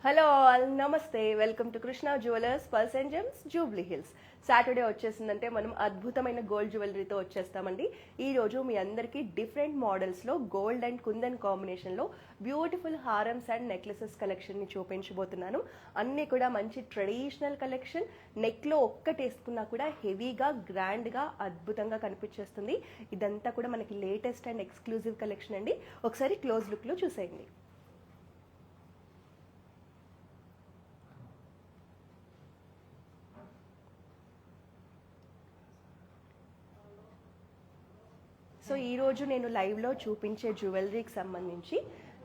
Hello all, నమస్తే. Welcome to Krishna Jewellers, pearls and gems, Jubilee Hills. Saturday వచ్చేసిందంటే మనం అద్భుతమైన గోల్డ్ జ్యువెలరీతో వచ్చేస్తామండి. ఈ రోజు మీ అందరికీ డిఫరెంట్ మోడల్స్లో గోల్డ్ అండ్ కుందన్ కాంబినేషన్లో బ్యూటిఫుల్ హారమ్స్ అండ్ నెక్లెసెస్ కలెక్షన్ని చూపించబోతున్నాను. అన్నీ కూడా మంచి ట్రెడిషనల్ కలెక్షన్. నెక్లో ఒక్కటి వేసుకున్నా కూడా హెవీగా, గ్రాండ్గా, అద్భుతంగా కనిపించేస్తుంది. ఇదంతా కూడా మనకి లేటెస్ట్ అండ్ ఎక్స్క్లూజివ్ కలెక్షన్ అండి. ఒకసారి క్లోజ్ లుక్లో చూసేయండి. సో ఈరోజు నేను లైవ్లో చూపించే జ్యువెలరీకి సంబంధించి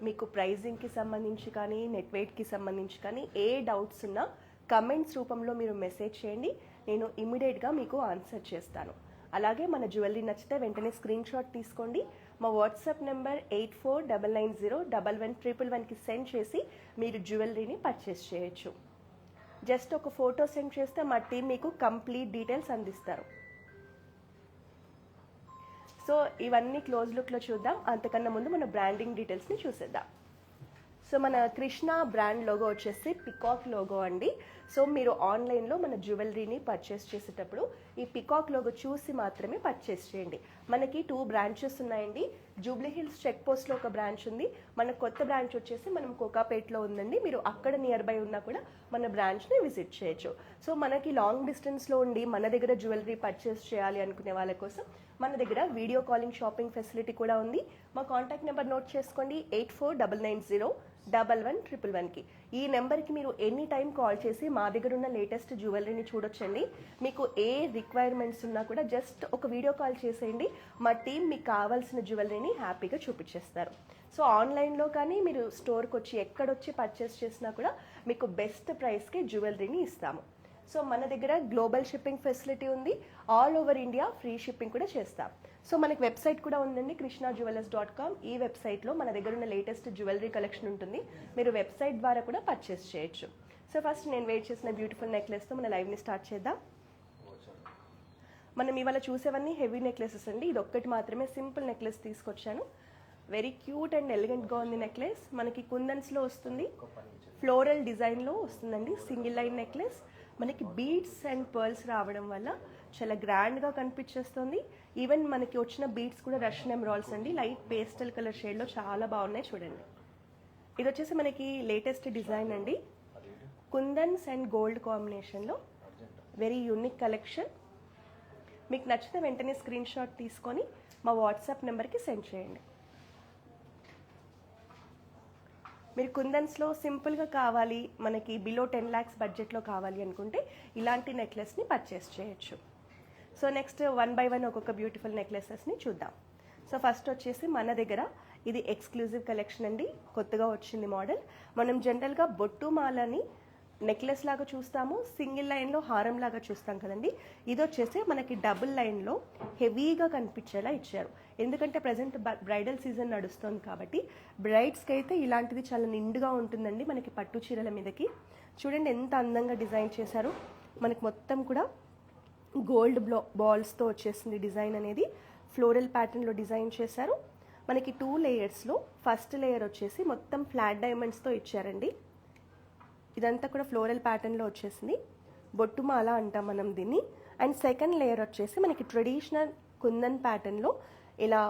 మీకు ప్రైజింగ్కి సంబంధించి కానీ, నెట్ వెయిట్కి సంబంధించి కానీ ఏ డౌట్స్ ఉన్నా కమెంట్స్ రూపంలో మీరు మెసేజ్ చేయండి. నేను ఇమీడియట్గా మీకు ఆన్సర్ చేస్తాను. అలాగే మన జ్యువెలరీ నచ్చితే వెంటనే స్క్రీన్ షాట్ తీసుకోండి. మా వాట్సాప్ నెంబర్ 8499011111కి సెండ్ చేసి మీరు జ్యువెలరీని పర్చేస్ చేయొచ్చు. జస్ట్ ఒక ఫోటో సెండ్ చేస్తే మా టీం మీకు కంప్లీట్ డీటెయిల్స్ అందిస్తారు. సో ఇవన్నీ క్లోజ్ లుక్లో చూద్దాం. అంతకన్నా ముందు మన బ్రాండింగ్ డీటెయిల్స్ని చూసేద్దాం. సో మన కృష్ణ బ్రాండ్ లోగో వచ్చేసి పికాక్ లోగో అండి. సో మీరు ఆన్లైన్లో మన జ్యువెలరీని పర్చేస్ చేసేటప్పుడు ఈ పికాక్ లోగో చూసి మాత్రమే పర్చేస్ చేయండి. మనకి 2 బ్రాంచెస్ ఉన్నాయండి. జూబ్లీ హిల్స్ చెక్ పోస్ట్లో ఒక బ్రాంచ్ ఉంది. మన కొత్త బ్రాంచ్ వచ్చేసి మనం కోకాపేట్లో ఉందండి. మీరు అక్కడ నియర్ బై ఉన్నా కూడా మన బ్రాంచ్ని విజిట్ చేయొచ్చు. సో మనకి లాంగ్ డిస్టెన్స్లో ఉండి మన దగ్గర జ్యువెలరీ పర్చేస్ చేయాలి అనుకునే వాళ్ళ కోసం మన దగ్గర వీడియో కాలింగ్ షాపింగ్ ఫెసిలిటీ కూడా ఉంది. మా కాంటాక్ట్ నెంబర్ నోట్ చేసుకోండి, 8499011111కి. ఈ నెంబర్కి మీరు ఎనీ టైం కాల్ చేసి మా దగ్గర ఉన్న లేటెస్ట్ జ్యువెలరీని చూడొచ్చండి. మీకు ఏ రిక్వైర్మెంట్స్ ఉన్నా కూడా జస్ట్ ఒక వీడియో కాల్ చేసేయండి. మా టీం మీకు కావాల్సిన జ్యువెలరీని హ్యాపీగా చూపించేస్తారు. సో ఆన్లైన్లో కానీ మీరు స్టోర్కి వచ్చి ఎక్కడొచ్చి పర్చేస్ చేసినా కూడా మీకు బెస్ట్ ప్రైస్కి జ్యువెలరీని ఇస్తాము. సో మన దగ్గర గ్లోబల్ షిప్పింగ్ ఫెసిలిటీ ఉంది. All over India free shipping కూడా చేస్తాం. సో మనకి వెబ్సైట్ కూడా ఉందండి, krishnajewellers.com. ఈ వెబ్సైట్లో మన దగ్గర ఉన్న లేటెస్ట్ జ్యువెలరీ కలెక్షన్ ఉంటుంది. మీరు వెబ్సైట్ ద్వారా కూడా పర్చేస్ చేయొచ్చు. సో ఫస్ట్ నేను వెయిట్ చేసిన బ్యూటిఫుల్ నెక్లెస్తో మన లైవ్ని స్టార్ట్ చేద్దాం. మనం ఇవాళ చూసేవన్నీ హెవీ నెక్లెసెస్ అండి. ఇది ఒక్కటి మాత్రమే సింపుల్ నెక్లెస్ తీసుకొచ్చాను. వెరీ క్యూట్ అండ్ ఎలిగెంట్గా ఉంది నెక్లెస్. మనకి కుందన్స్లో వస్తుంది, ఫ్లోరల్ డిజైన్లో వస్తుందండి. Single line necklace. మనకి బీడ్స్ అండ్ పర్ల్స్ రావడం వల్ల చాలా గ్రాండ్గా కనిపించేస్తుంది. ఈవెన్ మనకి వచ్చిన బీడ్స్ కూడా రష్యన్ ఎమరాల్డ్స్ అండి. లైట్ పేస్టల్ కలర్ షేడ్లో చాలా బాగున్నాయి, చూడండి. ఇది వచ్చేసి మనకి లేటెస్ట్ డిజైన్ అండి. కుందన్స్ అండ్ గోల్డ్ కాంబినేషన్లో వెరీ యూనిక్ కలెక్షన్. మీకు నచ్చితే వెంటనే స్క్రీన్ షాట్ తీసుకొని మా వాట్సాప్ నెంబర్కి సెండ్ చేయండి. మీరు కుందన్స్లో సింపుల్గా కావాలి, మనకి బిలో 10 lakhs బడ్జెట్లో కావాలి అనుకుంటే ఇలాంటి నెక్లెస్ని పర్చేస్ చేయొచ్చు. సో నెక్స్ట్ 1 by 1 ఒక్కొక్క బ్యూటిఫుల్ నెక్లెసెస్ని చూద్దాం. సో ఫస్ట్ వచ్చేసి మన దగ్గర ఇది ఎక్స్క్లూజివ్ కలెక్షన్ అండి. కొత్తగా వచ్చింది మోడల్. మనం జనరల్గా బొట్టు మాలని నెక్లెస్ లాగా చూస్తాము, సింగిల్ లైన్లో హారం లాగా చూస్తాం కదండి. ఇది వచ్చేసి మనకి డబుల్ లైన్లో హెవీగా కనిపించేలా ఇచ్చారు. ఎందుకంటే ప్రజెంట్ బ్రైడల్ సీజన్ నడుస్తుంది కాబట్టి బ్రైడ్స్కి అయితే ఇలాంటిది చాలా నిండుగా ఉంటుందండి. మనకి పట్టు చీరల మీదకి చూడండి ఎంత అందంగా డిజైన్ చేశారు. మనకి మొత్తం కూడా గోల్డ్ బాల్స్తో వచ్చేసింది డిజైన్ అనేది. ఫ్లోరల్ ప్యాటర్న్లో డిజైన్ చేశారు. మనకి 2 లేయర్స్లో ఫస్ట్ లేయర్ వచ్చేసి మొత్తం ఫ్లాట్ డైమండ్స్తో ఇచ్చారండి. ఇదంతా కూడా ఫ్లోరల్ ప్యాటర్న్లో వచ్చేసింది. బొట్టుమాల అంటాం మనం దీన్ని. అండ్ సెకండ్ లేయర్ వచ్చేసి మనకి ట్రెడిషనల్ కుందన్ ప్యాటర్న్లో ఇలా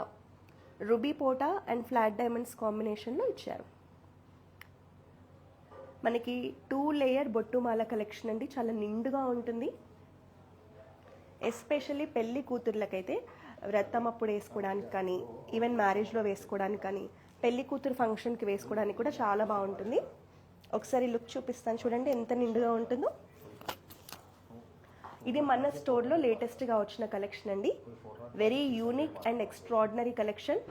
రుబీ పోటా అండ్ ఫ్లాట్ డైమండ్స్ కాంబినేషన్లో ఇచ్చారు. మనకి 2 లేయర్ బొట్టుమాల కలెక్షన్ అండి. చాలా నిండుగా ఉంటుంది. ఎస్పెషల్లీ పెళ్లి కూతుర్లకైతే వ్రతం అప్పుడు వేసుకోవడానికి కానీ, ఈవెన్ మ్యారేజ్లో వేసుకోవడానికి కానీ, పెళ్లి కూతురు ఫంక్షన్కి వేసుకోవడానికి కూడా చాలా బాగుంటుంది. ఒకసారి లుక్ చూపిస్తాను, చూడండి ఎంత నిండుగా ఉంటుందో. ఇది మన స్టోర్లో లేటెస్ట్గా వచ్చిన కలెక్షన్ అండి. Very unique and extraordinary collection.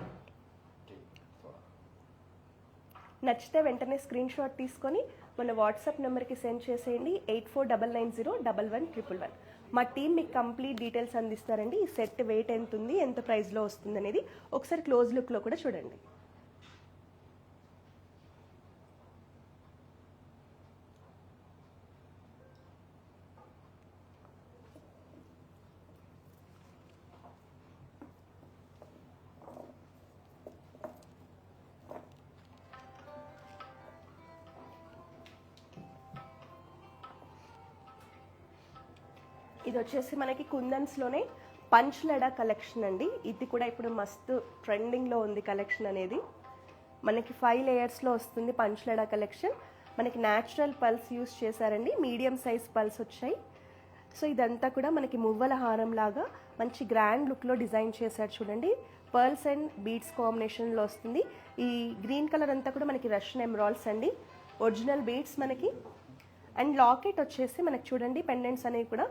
నచ్చితే వెంటనే స్క్రీన్ షాట్ తీసుకొని మన వాట్సాప్ నెంబర్కి సెండ్ చేసేయండి, 8499011111. మా టీం మీకు కంప్లీట్ డీటెయిల్స్ అందిస్తారండి. ఈ సెట్ వెయిట్ ఎంత ఉంది, ఎంత ప్రైస్లో వస్తుంది అనేది ఒకసారి క్లోజ్ లుక్లో కూడా చూడండి. ఇది వచ్చేసి మనకి కుందన్స్లోనే పంచ్ లడా కలెక్షన్ అండి. ఇది కూడా ఇప్పుడు మస్తు ట్రెండింగ్లో ఉంది కలెక్షన్ అనేది. మనకి 5 లేయర్స్లో వస్తుంది పంచ్ లడా కలెక్షన్. మనకి న్యాచురల్ పల్స్ యూస్ చేశారండి, మీడియం సైజ్ పల్స్ వచ్చాయి. సో ఇదంతా కూడా మనకి మువ్వల హారం లాగా మంచి గ్రాండ్ లుక్లో డిజైన్ చేశారు చూడండి. పర్ల్స్ అండ్ బీడ్స్ కాంబినేషన్లో వస్తుంది. ఈ గ్రీన్ కలర్ అంతా కూడా మనకి రష్యన్ ఎమరాల్డ్స్ అండి, ఒరిజినల్ బీడ్స్ మనకి. అండ్ లాకెట్ వచ్చేసి మనకి చూడండి పెండెంట్స్ అనేవి కూడా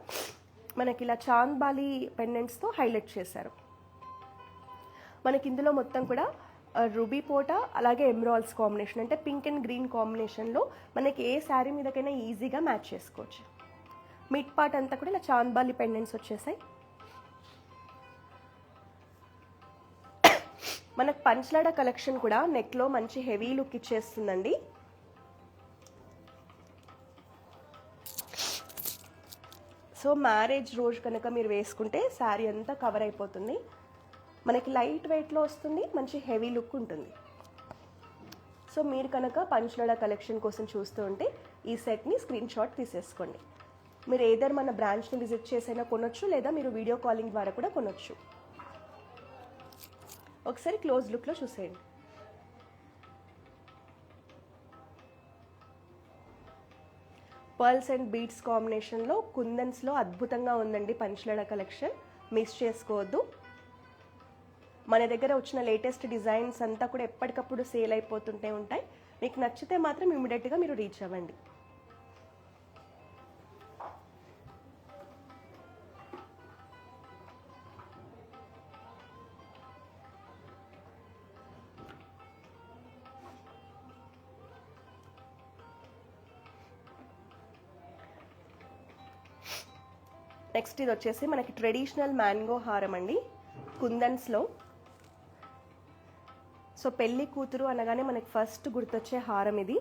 మనకి ఇలా చాంద్బాలి పెండెంట్స్తో హైలైట్ చేశారు. మనకి ఇందులో మొత్తం కూడా రూబీ పోటా అలాగే ఎమరాల్డ్స్ కాంబినేషన్, అంటే పింక్ అండ్ గ్రీన్ కాంబినేషన్లో మనకి ఏ శారీ మీదకైనా ఈజీగా మ్యాచ్ చేసుకోవచ్చు. మిడ్ పార్ట్ అంతా కూడా ఇలా చాంద్బాలి పెండెంట్స్ వచ్చేసాయి. మనకు పంచలాడ కలెక్షన్ కూడా నెక్లో మంచి హెవీ లుక్ ఇచ్చేస్తుందండి. సో మ్యారేజ్ రోజు కనుక మీరు వేసుకుంటే శారీ అంతా కవర్ అయిపోతుంది. మనకి లైట్ వెయిట్లో వస్తుంది, మంచి హెవీ లుక్ ఉంటుంది. సో మీరు కనుక పంచలాడ కలెక్షన్ కోసం చూస్తూ ఉంటే ఈ సెట్ని స్క్రీన్ షాట్ తీసేసుకోండి. మీరు ఏదర్ మన బ్రాంచ్ని విజిట్ చేసైనా కొనొచ్చు, లేదా మీరు వీడియో కాలింగ్ ద్వారా కూడా కొనొచ్చు. ఒకసారి క్లోజ్ లుక్లో చూసేయండి. పర్ల్స్ అండ్ బీడ్స్ కాంబినేషన్లో కుందన్స్లో అద్భుతంగా ఉందండి పంచలాడ కలెక్షన్, మిస్ చేసుకోవద్దు. మన దగ్గర వచ్చిన లేటెస్ట్ డిజైన్స్ అంతా కూడా ఎప్పటికప్పుడు సేల్ అయిపోతుంటే ఉంటాయి. మీకు నచ్చితే మాత్రం ఇమీడియట్గా మీరు రీచ్ అవ్వండి. నెక్స్ట్ ఇది వచ్చేసి మనకి ట్రెడిషనల్ మ్యాంగో హారం అండి కుందన్స్లో. సో పెళ్లి కూతురు అనగానే మనకి ఫస్ట్ గుర్తొచ్చే హారం ఇది.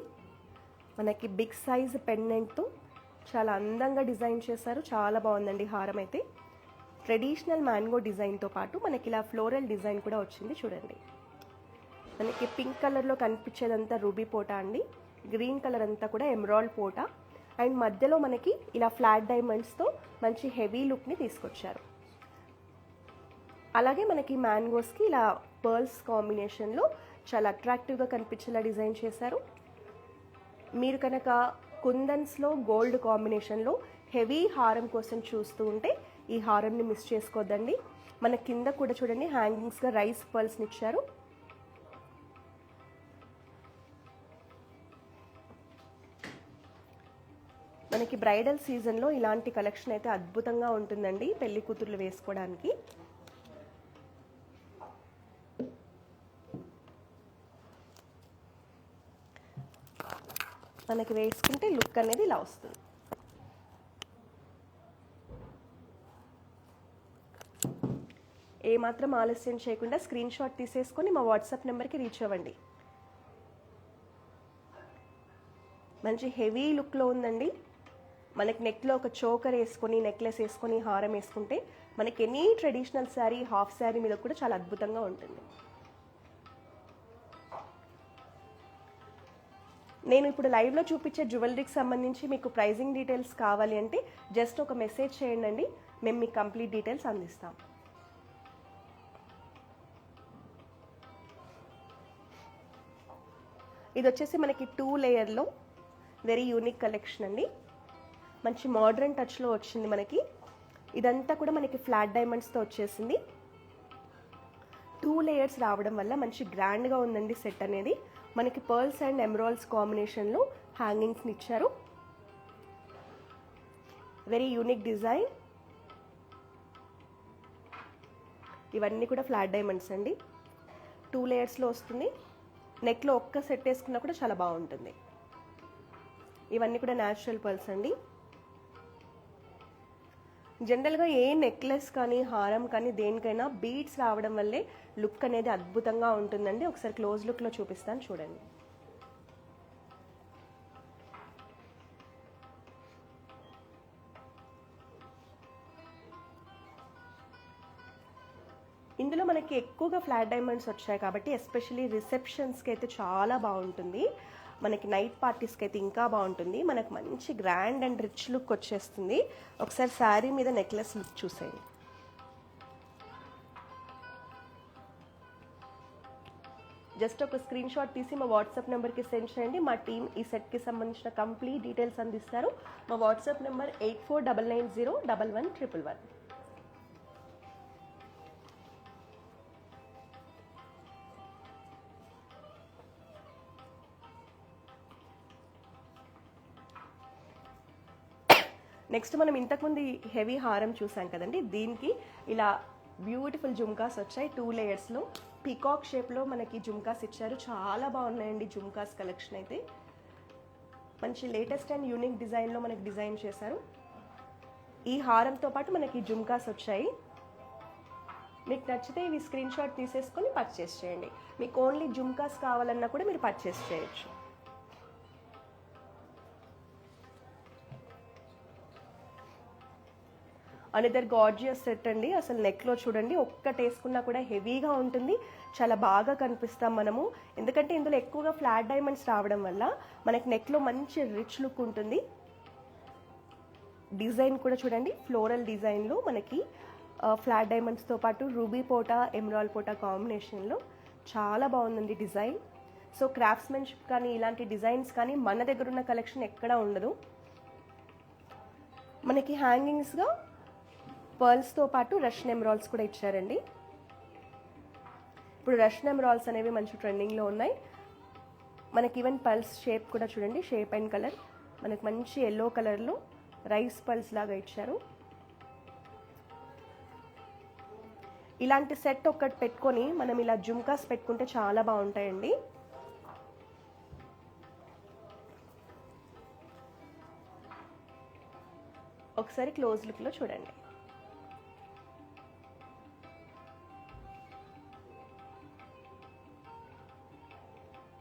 మనకి బిగ్ సైజ్ పెండెంట్తో చాలా అందంగా డిజైన్ చేశారు, చాలా బాగుందండి హారం అయితే. ట్రెడిషనల్ మ్యాంగో డిజైన్తో పాటు మనకి ఇలా ఫ్లోరల్ డిజైన్ కూడా వచ్చింది చూడండి. మనకి పింక్ కలర్లో కనిపించేదంతా రూబీ పోటా అండి, గ్రీన్ కలర్ అంతా కూడా ఎమరాల్డ్ పోటా, అండ్ మధ్యలో మనకి ఇలా ఫ్లాట్ డైమండ్స్తో మంచి హెవీ లుక్ని తీసుకొచ్చారు. అలాగే మనకి మ్యాంగోస్కి ఇలా పర్ల్స్ కాంబినేషన్లో చాలా అట్రాక్టివ్గా కనిపించేలా డిజైన్ చేశారు. మీరు కనుక కుందన్స్లో గోల్డ్ కాంబినేషన్లో హెవీ హారం కోసం చూస్తూ ఉంటే ఈ హారంని మిస్ చేసుకోవద్దండి. మన కింద కూడా చూడండి హ్యాంగింగ్స్గా రైస్ పర్ల్స్ని ఇచ్చారు. మనకి బ్రైడల్ సీజన్లో ఇలాంటి కలెక్షన్ అయితే అద్భుతంగా ఉంటుందండి పెళ్లి కూతుర్లు వేసుకోవడానికి. మనకి వేసుకుంటే లుక్ అనేది ఇలా వస్తుంది. ఏమాత్రం ఆలస్యం చేయకుండా స్క్రీన్ షాట్ తీసేసుకొని మా వాట్సాప్ నెంబర్కి రీచ్ అవ్వండి. మంచి హెవీ లుక్లో ఉందండి. మనకి నెక్లో ఒక చోకర్ వేసుకొని నెక్లెస్ వేసుకొని హారం వేసుకుంటే మనకి any traditional sari half sari మీద కూడా చాలా అద్భుతంగా ఉంటుంది. నేను ఇప్పుడు లైవ్లో చూపించే జ్యువెలరీకి సంబంధించి మీకు ప్రైజింగ్ డీటెయిల్స్ కావాలి అంటే జస్ట్ ఒక మెసేజ్ చేయండి, మేము మీకు కంప్లీట్ డీటెయిల్స్ అందిస్తాం. ఇది వచ్చేసి మనకి 2 లేయర్లో వెరీ యూనిక్ కలెక్షన్ అండి. మంచి మోడర్న్ టచ్లో వచ్చింది మనకి. ఇదంతా కూడా మనకి ఫ్లాట్ డైమండ్స్తో వచ్చేసింది. 2 లేయర్స్ రావడం వల్ల మంచి గ్రాండ్గా ఉందండి సెట్ అనేది. మనకి పర్ల్స్ అండ్ ఎమరాల్డ్స్ కాంబినేషన్లో హ్యాంగింగ్స్ని ఇచ్చారు. Very unique design. ఇవన్నీ కూడా ఫ్లాట్ డైమండ్స్ అండి. 2 లేయర్స్లో వస్తుంది. నెక్లో ఒక్క సెట్ వేసుకున్నా కూడా చాలా బాగుంటుంది. ఇవన్నీ కూడా న్యాచురల్ పర్ల్స్ అండి. జనరల్గా ఏ నెక్లెస్ కానీ హారం కానీ దేనికైనా బీడ్స్ రావడం వల్లే లుక్ అనేది అద్భుతంగా ఉంటుందండి. ఒకసారి క్లోజ్ లుక్లో చూపిస్తాను చూడండి. ఇందులో మనకి ఎక్కువగా ఫ్లాట్ డైమండ్స్ వచ్చాయి కాబట్టి ఎస్పెషల్లీ రిసెప్షన్స్కి అయితే చాలా బాగుంటుంది. మనకి నైట్ పార్టీస్కి అయితే ఇంకా బాగుంటుంది. మనకు మంచి గ్రాండ్ అండ్ రిచ్ లుక్ వచ్చేస్తుంది. ఒకసారి శారీ మీద నెక్లెస్ లుక్ చూసేయండి. జస్ట్ ఒక స్క్రీన్ షాట్ తీసి మా వాట్సాప్ నెంబర్కి సెండ్ చేయండి. మా టీం ఈ సెట్కి సంబంధించిన కంప్లీట్ డీటెయిల్స్ అందిస్తారు. మా వాట్సాప్ నెంబర్ 8499011111. నెక్స్ట్ మనం ఇంతకుముందు హెవీ హారం చూసాం కదండి. దీనికి ఇలా బ్యూటిఫుల్ జుమ్కాస్ వచ్చాయి 2 లేయర్స్లో. పీకాక్ షేప్లో మనకి జుమ్కాస్ ఇచ్చారు. చాలా బాగున్నాయండి జుమ్కాస్ కలెక్షన్ అయితే. మంచి లేటెస్ట్ అండ్ యూనిక్ డిజైన్లో మనకి డిజైన్ చేశారు. ఈ హారంతో పాటు మనకి జుమ్కాస్ వచ్చాయి. మీకు నచ్చితే ఇవి స్క్రీన్ షాట్ తీసేసుకొని పర్చేస్ చేయండి. మీకు ఓన్లీ జుమ్కాస్ కావాలన్నా కూడా మీరు పర్చేస్ చేయొచ్చు. అనదర్ గార్జియస్ సెట్ అండి. అసలు నెక్లో చూడండి, ఒక్కటి వేసుకున్నా కూడా హెవీగా ఉంటుంది. చాలా బాగా కనిపిస్తాం మనము. ఎందుకంటే ఇందులో ఎక్కువగా ఫ్లాట్ డైమండ్స్ రావడం వల్ల మనకి నెక్లో మంచి రిచ్ లుక్ ఉంటుంది. డిజైన్ కూడా చూడండి, ఫ్లోరల్ డిజైన్లో మనకి ఫ్లాట్ డైమండ్స్తో పాటు రూబీ పోటా, ఎమరాల్డ్ పోటా కాంబినేషన్లో చాలా బాగుందండి డిజైన్. సో క్రాఫ్ట్స్మెన్షిప్ కానీ ఇలాంటి డిజైన్స్ కానీ మన దగ్గర ఉన్న కలెక్షన్ ఎక్కడా ఉండదు. మనకి హ్యాంగింగ్స్గా పర్ల్స్తో పాటు రష్యన్ ఎమరాల్డ్స్ కూడా ఇచ్చారండి. ఇప్పుడు రష్యన్ ఎమరాల్డ్స్ అనేవి మంచి ట్రెండింగ్లో ఉన్నాయి. మనకి ఈవెన్ పర్ల్స్ షేప్ కూడా చూడండి, షేప్ అండ్ కలర్ మనకి మంచి ఎల్లో కలర్లో రైస్ పర్ల్స్ లాగా ఇచ్చారు. ఇలాంటి సెట్ ఒక్కటి పెట్టుకొని మనం ఇలా జుమ్కాస్ పెట్టుకుంటే చాలా బాగుంటాయండి. ఒకసారి క్లోజ్ లుక్లో చూడండి.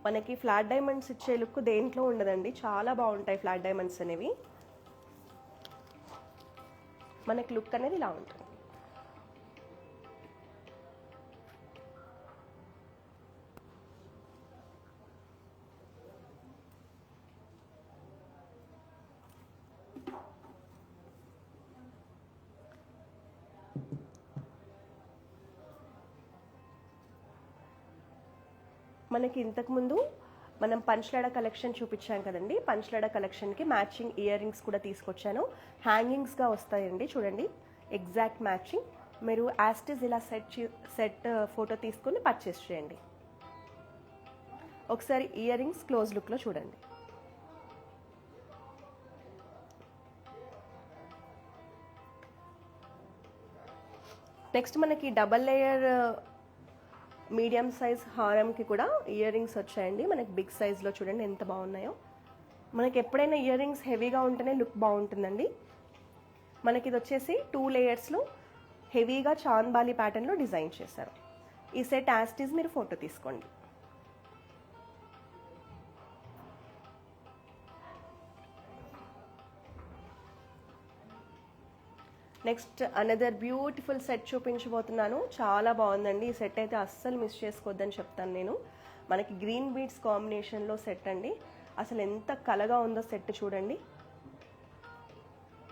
మనకి ఫ్లాట్ డైమండ్స్ ఇచ్చే లుక్ దేంట్లో ఉండదండి. చాలా బాగుంటాయి ఫ్లాట్ డైమండ్స్ అనేవి. మనకి లుక్ అనేది ఇలా ఉంటుంది. మనకి ఇంతకుముందు మనం పంచలాడ కలెక్షన్ చూపించాం కదండి. పంచలాడ కలెక్షన్కి మ్యాచింగ్ ఇయర్ రింగ్స్ కూడా తీసుకొచ్చాను. హ్యాంగింగ్స్గా వస్తాయండి చూడండి, ఎగ్జాక్ట్ మ్యాచింగ్. మీరు యాస్టిజ్ ఇలా సెట్ ఫోటో తీసుకొని పర్చేస్ చేయండి. ఒకసారి ఇయర్ రింగ్స్ క్లోజ్ లుక్లో చూడండి. నెక్స్ట్ మనకి డబల్ లేయర్ మీడియం సైజ్ హారంకి కూడా ఇయర్ రింగ్స్ వచ్చాయండి. మనకి బిగ్ సైజ్లో చూడండి ఎంత బాగున్నాయో. మనకి ఎప్పుడైనా ఇయర్ రింగ్స్ హెవీగా ఉంటేనే లుక్ బాగుంటుందండి. మనకి ఇది వచ్చేసి 2 లేయర్స్లో హెవీగా చాంద్బాలి ప్యాటర్న్లో డిజైన్ చేశారు. ఈ సెట్ యాస్టీస్ మీరు ఫోటో తీసుకోండి. నెక్స్ట్ అనదర్ బ్యూటిఫుల్ సెట్ చూపించబోతున్నాను. చాలా బాగుందండి ఈ సెట్ అయితే, అస్సలు మిస్ చేసుకోవద్దని చెప్తాను నేను. మనకి గ్రీన్ బీడ్స్ కాంబినేషన్లో సెట్ అండి. అసలు ఎంత కలగా ఉందో సెట్ చూడండి.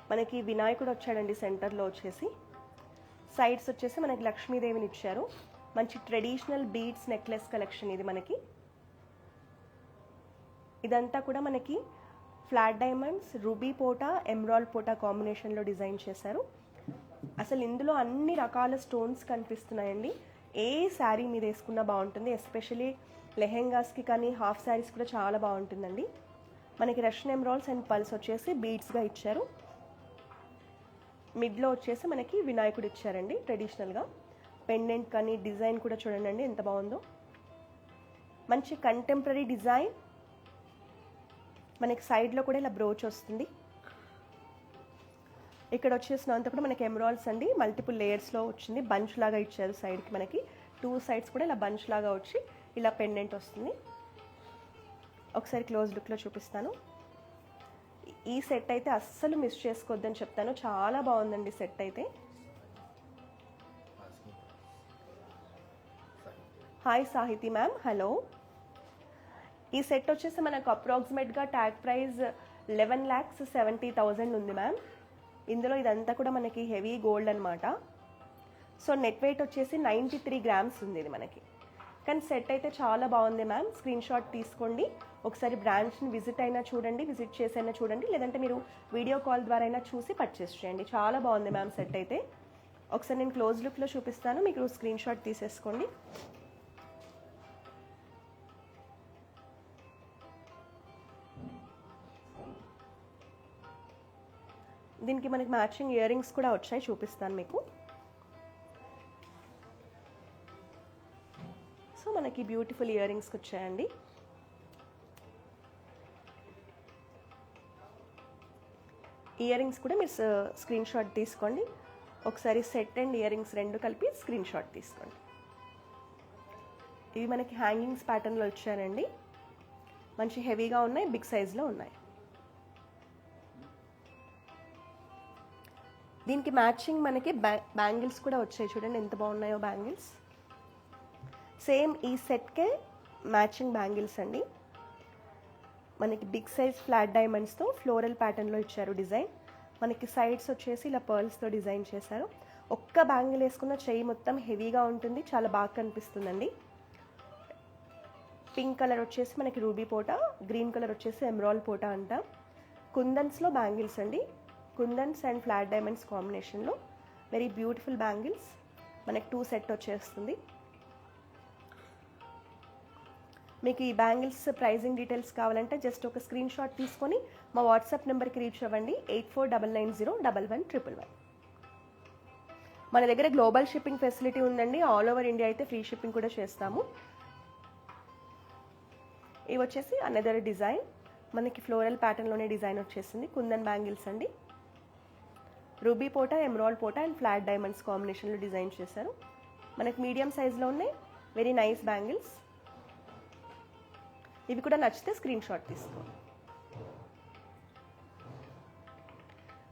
మనకి వినాయకుడు వచ్చాడండి సెంటర్లో వచ్చేసి. సైడ్స్ వచ్చేసి మనకి లక్ష్మీదేవిని ఇచ్చారు. మంచి ట్రెడిషనల్ బీడ్స్ నెక్లెస్ కలెక్షన్ ఇది మనకి. ఇదంతా కూడా మనకి ఫ్లాట్ డైమండ్స్, రూబీ పోటా, ఎమరాల్డ్ పోటా కాంబినేషన్లో డిజైన్ చేశారు. అసలు ఇందులో అన్ని రకాల స్టోన్స్ కనిపిస్తున్నాయండి. ఏ శారీ మీద వేసుకున్నా బాగుంటుంది. ఎస్పెషలీ లెహెంగాస్కి కానీ హాఫ్ శారీస్ కూడా చాలా బాగుంటుందండి. మనకి రష్యన్ ఎమరాల్డ్స్ అండ్ పల్స్ వచ్చేసి బీడ్స్గా ఇచ్చారు. మిడ్లో వచ్చేసి మనకి వినాయకుడు ఇచ్చారండి ట్రెడిషనల్గా. పెండెంట్ కానీ డిజైన్ కూడా చూడండి ఎంత బాగుందో. మంచి కంటెంపరీ డిజైన్. మనకి సైడ్లో కూడా ఇలా బ్రోచ్ వస్తుంది. ఇక్కడ వచ్చేసినంత కూడా మనకి ఎమరాల్డ్స్ అండి, మల్టిపుల్ లేయర్స్లో వచ్చింది. బంచ్ లాగా ఇచ్చారు సైడ్కి. మనకి 2 సైడ్స్ కూడా ఇలా బంచ్ లాగా వచ్చి ఇలా పెండెంట్ వస్తుంది. ఒకసారి క్లోజ్ లుక్లో చూపిస్తాను. ఈ సెట్ అయితే అస్సలు మిస్ చేసుకోవద్దని చెప్తాను. చాలా బాగుందండి సెట్ అయితే. Hi Sahithi ma'am, hello. ఈ సెట్ వచ్చేసి మనకు అప్రాక్సిమేట్గా ట్యాగ్ ప్రైస్ 11,70,000 ఉంది మ్యామ్. ఇందులో ఇదంతా కూడా మనకి హెవీ గోల్డ్ అనమాట. సో నెట్ వెయిట్ వచ్చేసి 93 గ్రామ్స్ ఉంది ఇది మనకి. కానీ సెట్ అయితే చాలా బాగుంది మ్యామ్. స్క్రీన్ షాట్ తీసుకోండి, ఒకసారి బ్రాంచ్ని విజిట్ అయినా చూడండి, విజిట్ చేసైనా చూడండి, లేదంటే మీరు వీడియో కాల్ ద్వారా అయినా చూసి పర్చేస్ చేయండి. చాలా బాగుంది మ్యామ్ సెట్ అయితే. ఒకసారి నేను క్లోజ్ లుక్లో చూపిస్తాను, మీకు స్క్రీన్ షాట్ తీసేసుకోండి. దీనికి మనకి మ్యాచింగ్ ఇయర్ రింగ్స్ కూడా వచ్చాయి, చూపిస్తాను మీకు. సో మనకి బ్యూటిఫుల్ ఇయర్ రింగ్స్ వచ్చాయండి. ఇయర్ రింగ్స్ కూడా మీరు స్క్రీన్ షాట్ తీసుకోండి. ఒకసారి సెట్ అండ్ ఇయర్ రింగ్స్ రెండు కలిపి స్క్రీన్ షాట్ తీసుకోండి. ఇవి మనకి హ్యాంగింగ్స్ ప్యాటర్న్లో వచ్చాయండి. మంచి హెవీగా ఉన్నాయి, బిగ్ సైజ్లో ఉన్నాయి. దీనికి మ్యాచింగ్ మనకి బ్యాంగిల్స్ కూడా వచ్చాయి, చూడండి ఎంత బాగున్నాయో బ్యాంగిల్స్. సేమ్ ఈ సెట్కే మ్యాచింగ్ బ్యాంగిల్స్ అండి. మనకి బిగ్ సైజ్ ఫ్లాట్ డైమండ్స్తో ఫ్లోరల్ ప్యాటర్న్లో ఇచ్చారు డిజైన్. మనకి సైడ్స్ వచ్చేసి ఇలా పర్ల్స్తో డిజైన్ చేశారు. ఒక్క బ్యాంగిల్ వేసుకున్న చెయ్యి మొత్తం హెవీగా ఉంటుంది, చాలా బాగా కనిపిస్తుందండి. పింక్ కలర్ వచ్చేసి మనకి రూబీ పోటా, గ్రీన్ కలర్ వచ్చేసి ఎమరాల్డ్ పోటా అంట. కుందన్స్లో బ్యాంగిల్స్ అండి, కుందన్స్ అండ్ ఫ్లాట్ డైమండ్స్ కాంబినేషన్లో వెరీ బ్యూటిఫుల్ బ్యాంగిల్స్. మనకి 2 సెట్ వచ్చేస్తుంది. మీకు ఈ బ్యాంగిల్స్ ప్రైజింగ్ డీటెయిల్స్ కావాలంటే జస్ట్ ఒక స్క్రీన్ షాట్ తీసుకొని మా వాట్సాప్ నెంబర్కి రీచ్ అవ్వండి, 8499011111. మన దగ్గర గ్లోబల్ షిప్పింగ్ ఫెసిలిటీ ఉందండి. ఆల్ ఓవర్ ఇండియా అయితే ఫ్రీ షిప్పింగ్ కూడా చేస్తాము. ఇవి వచ్చేసి అనదర్ డిజైన్, మనకి ఫ్లోరల్ ప్యాటర్న్లోనే డిజైన్ వచ్చేసింది. కుందన్ బ్యాంగిల్స్ అండి, రూబీ పోటా, ఎమరాల్డ్ పోటా అండ్ ఫ్లాట్ డైమండ్స్ కాంబినేషన్లో డిజైన్ చేశారు. మనకి మీడియం సైజ్లో ఉన్నాయి, వెరీ నైస్ బ్యాంగిల్స్. ఇవి కూడా నచ్చితే స్క్రీన్ షాట్ తీసుకోండి.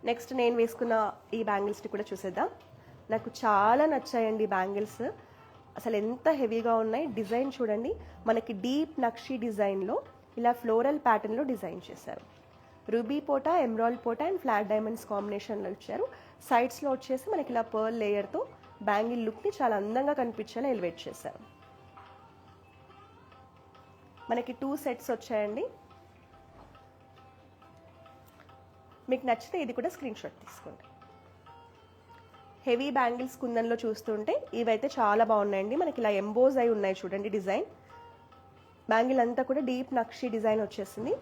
నెక్స్ట్ నేను వేసుకున్న ఈ బ్యాంగిల్స్ని కూడా చూసేద్దాం. నాకు చాలా నచ్చాయండి బ్యాంగిల్స్, అసలు ఎంత హెవీగా ఉన్నాయి. డిజైన్ చూడండి, మనకి డీప్ నక్షి డిజైన్లో ఇలా ఫ్లోరల్ ప్యాటర్న్లో డిజైన్ చేశారు. రూబీ పోటా, ఎమరాల్డ్ పోటా అండ్ ఫ్లాట్ డైమండ్స్ కాంబినేషన్లో ఇచ్చారు. సైడ్స్లో వచ్చేసి మనకి ఇలా పర్ల్ లేయర్తో బ్యాంగిల్ లుక్ని చాలా అందంగా కనిపించేలా ఎలివేట్ చేశారు. మనకి 2 సెట్స్ వచ్చాయండి. మీకు నచ్చితే ఇది కూడా స్క్రీన్ షాట్ తీసుకోండి. హెవీ బ్యాంగిల్స్ కుందన్లో చూస్తుంటే ఇవైతే చాలా బాగున్నాయండి. మనకి ఇలా ఎంబోజ్ అయి ఉన్నాయి చూడండి డిజైన్. బ్యాంగిల్ అంతా కూడా డీప్ నక్షి డిజైన్ వచ్చేసింది.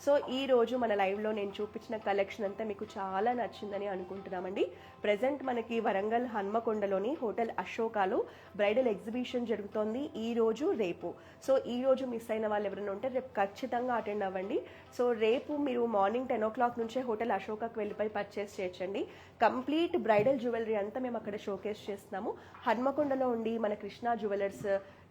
సో ఈ రోజు మన లైవ్లో నేను చూపించిన కలెక్షన్ అంతా మీకు చాలా నచ్చిందని అనుకుంటున్నామండి. ప్రజెంట్ మనకి వరంగల్ హన్మకొండలోని హోటల్ అశోకాలో బ్రైడల్ ఎగ్జిబిషన్ జరుగుతోంది ఈ రోజు రేపు. సో ఈ రోజు మిస్ అయిన వాళ్ళు ఎవరైనా ఉంటే రేపు ఖచ్చితంగా అటెండ్ అవ్వండి. సో రేపు మీరు మార్నింగ్ 10 o'clock నుంచే హోటల్ అశోకాకి వెళ్ళిపోయి పర్చేస్ చేయొచ్చండి. కంప్లీట్ బ్రైడల్ జ్యువెలరీ అంతా మేము అక్కడ షోకేస్ చేస్తున్నాము. హన్మకొండలో ఉండి మన కృష్ణా జ్యువెలర్స్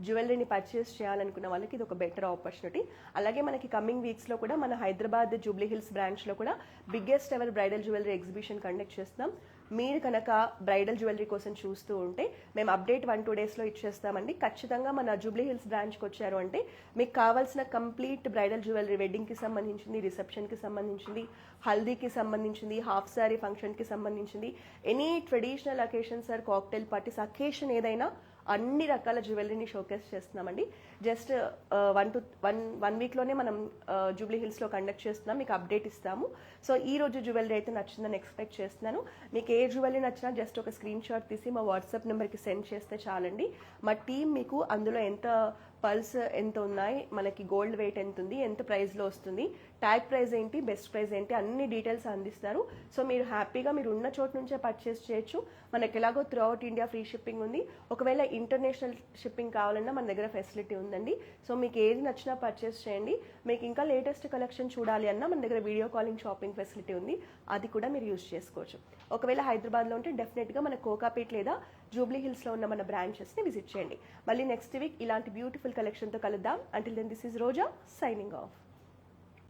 జ్యువెలరీని పర్చేస్ చేయాలనుకున్న వాళ్ళకి ఇది ఒక బెటర్ ఆపర్చునిటీ. అలాగే మనకి కమింగ్ వీక్స్లో కూడా మన హైదరాబాద్ జూబ్లీ హిల్స్ బ్రాంచ్లో కూడా biggest ever bridal jewellery exhibition conduct చేస్తున్నాం. మీరు కనుక బ్రైడల్ జ్యువెలరీ కోసం చూస్తూ ఉంటే మేము అప్డేట్ 1-2 డేస్లో ఇచ్చేస్తామండి. ఖచ్చితంగా మన జూబ్లీ హిల్స్ బ్రాంచ్కి వచ్చారు అంటే మీకు కావాల్సిన కంప్లీట్ బ్రైడల్ జ్యువెలరీ, వెడ్డింగ్కి సంబంధించింది, రిసెప్షన్కి సంబంధించింది, హల్దీకి సంబంధించింది, హాఫ్ సారీ ఫంక్షన్కి సంబంధించింది, any traditional occasions or cocktail parties occasion ఏదైనా అన్ని రకాల జ్యువెలరీని షోకేస్ చేస్తున్నామండి. జస్ట్ 1 వీక్లోనే మనం జూబ్లీ హిల్స్లో కండక్ట్ చేస్తున్నాం, మీకు అప్డేట్ ఇస్తాము. సో ఈ రోజు జ్యువెలరీ అయితే నచ్చిందని ఎక్స్పెక్ట్ చేస్తున్నాను. మీకు ఏ జ్యువెలరీ నచ్చినా జస్ట్ ఒక స్క్రీన్ షాట్ తీసి మా వాట్సాప్ నెంబర్కి సెండ్ చేస్తే చాలండి. మా టీం మీకు అందులో ఎంత పల్స్ ఎంత ఉన్నాయి, మనకి గోల్డ్ వెయిట్ ఎంత ఉంది, ఎంత ప్రైస్లో వస్తుంది, ట్యాగ్ ప్రైస్ ఏంటి, బెస్ట్ ప్రైస్ ఏంటి, అన్ని డీటెయిల్స్ అందిస్తారు. సో మీరు హ్యాపీగా మీరు ఉన్న చోటు నుంచే పర్చేస్ చేయొచ్చు. మనకి ఎలాగో through out India free shipping ఉంది. ఒకవేళ ఇంటర్నేషనల్ షిప్పింగ్ కావాలన్నా మన దగ్గర ఫెసిలిటీ ఉందండి. సో మీకు ఏది నచ్చినా పర్చేస్ చేయండి. మీకు ఇంకా లేటెస్ట్ కలెక్షన్ చూడాలి అన్నా మన దగ్గర వీడియో కాలింగ్ షాపింగ్ ఫెసిలిటీ ఉంది, అది కూడా మీరు యూజ్ చేసుకోవచ్చు. ఒకవేళ హైదరాబాద్లో ఉంటే డెఫినెట్గా మన కోకాపేట్ లేదా జూబ్లీ హిల్స్లో ఉన్న మన బ్రాంచెస్ని విజిట్ చేయండి. మళ్ళీ నెక్స్ట్ వీక్ ఇలాంటి బ్యూటిఫుల్ కలెక్షన్తో కలుద్దాం. Until then this is Roja signing of.